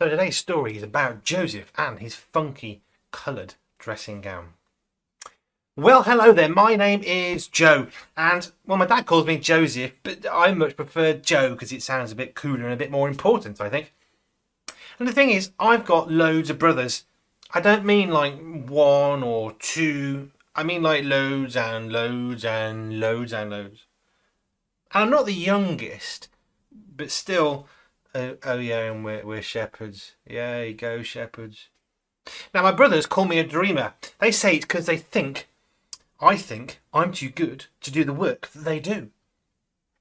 So today's story is about Joseph and his funky coloured dressing gown. Well, hello there. My name is Joe, and my dad calls me Joseph, but I much prefer Joe because it sounds a bit cooler and a bit more important, I think. And the thing is, I've got loads of brothers. I don't mean like one or two. I mean like loads and loads and loads and loads. And I'm not the youngest, but still. Oh yeah, and we're shepherds. Yeah, you go shepherds. Now my brothers call me a dreamer. They say it's because I think I'm too good to do the work that they do.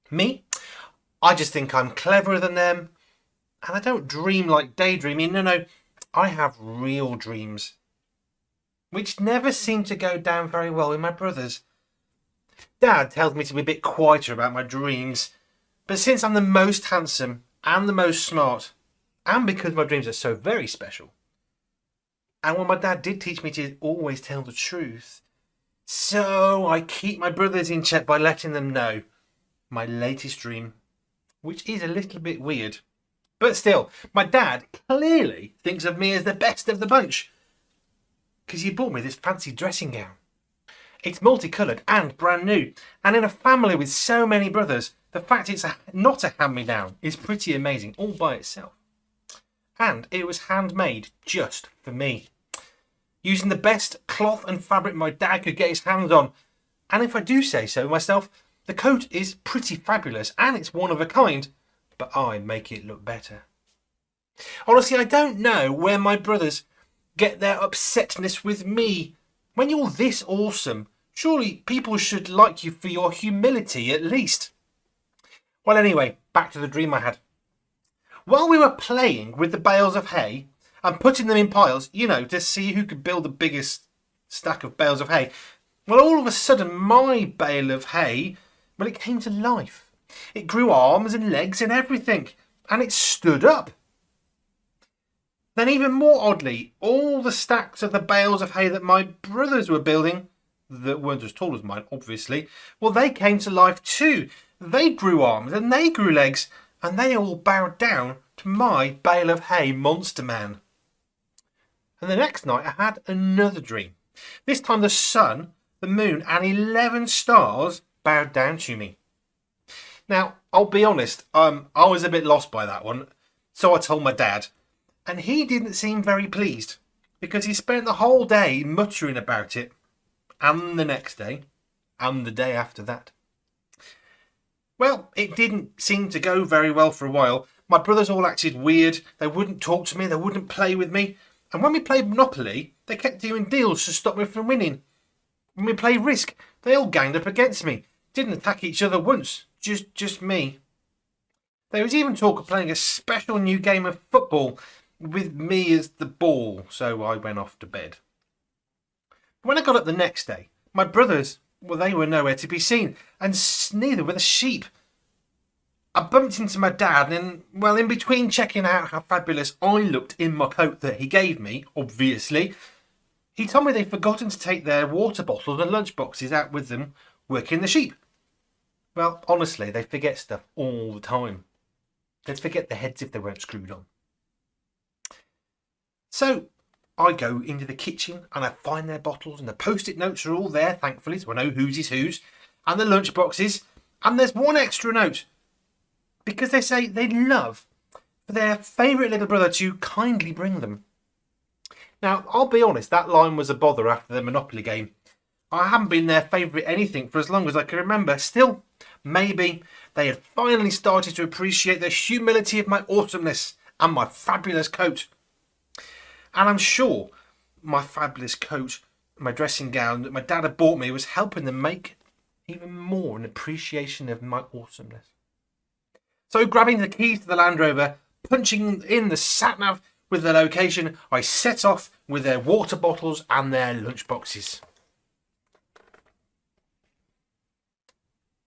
Me, I just think I'm cleverer than them, and I don't dream like daydreaming. No, I have real dreams, which never seem to go down very well with my brothers. Dad tells me to be a bit quieter about my dreams, but since I'm the most handsome and the most smart, and because my dreams are so very special, and my dad did teach me to always tell the truth, so I keep my brothers in check by letting them know my latest dream, which is a little bit weird. But still, my dad clearly thinks of me as the best of the bunch, because he bought me this fancy dressing gown. It's multicoloured and brand new, and in a family with so many brothers, the fact it's not a hand-me-down is pretty amazing all by itself. And it was handmade just for me, using the best cloth and fabric my dad could get his hands on. And if I do say so myself, the coat is pretty fabulous and it's one of a kind, but I make it look better. Honestly, I don't know where my brothers get their upsetness with me. When you're this awesome, surely people should like you for your humility at least. Well, anyway, back to the dream I had. While we were playing with the bales of hay and putting them in piles, to see who could build the biggest stack of bales of hay, well, all of a sudden, my bale of hay, it came to life. It grew arms and legs and everything, and it stood up. Then even more oddly, all the stacks of the bales of hay that my brothers were building, that weren't as tall as mine, obviously, well, they came to life too. They grew arms and they grew legs, and they all bowed down to my bale of hay monster man. And the next night I had another dream. This time the sun, the moon, and 11 stars bowed down to me. Now, I'll be honest, I was a bit lost by that one, so I told my dad, and he didn't seem very pleased, because he spent the whole day muttering about it, and the next day, and the day after that. Well, it didn't seem to go very well for a while. My brothers all acted weird. They wouldn't talk to me. They wouldn't play with me. And when we played Monopoly, they kept doing deals to stop me from winning. When we played Risk, they all ganged up against me. Didn't attack each other once. Just me. There was even talk of playing a special new game of football with me as the ball, so I went off to bed. When I got up the next day, my brothers, they were nowhere to be seen, and neither were the sheep. I bumped into my dad, and, in between checking out how fabulous I looked in my coat that he gave me, obviously, he told me they'd forgotten to take their water bottles and lunch boxes out with them working the sheep. Well, honestly, they forget stuff all the time. They'd forget their heads if they weren't screwed on. So I go into the kitchen and I find their bottles, and the post-it notes are all there, thankfully, so I know whose is whose, and the lunch boxes, and there's one extra note, because they say they'd love for their favourite little brother to kindly bring them. Now, I'll be honest, that line was a bother after the Monopoly game. I haven't been their favourite anything for as long as I can remember. Still, maybe they had finally started to appreciate the humility of my awesomeness and my fabulous coat. And I'm sure my fabulous coat, my dressing gown that my dad had bought me was helping them make even more an appreciation of my awesomeness. So grabbing the keys to the Land Rover, punching in the sat-nav with the location, I set off with their water bottles and their lunch boxes.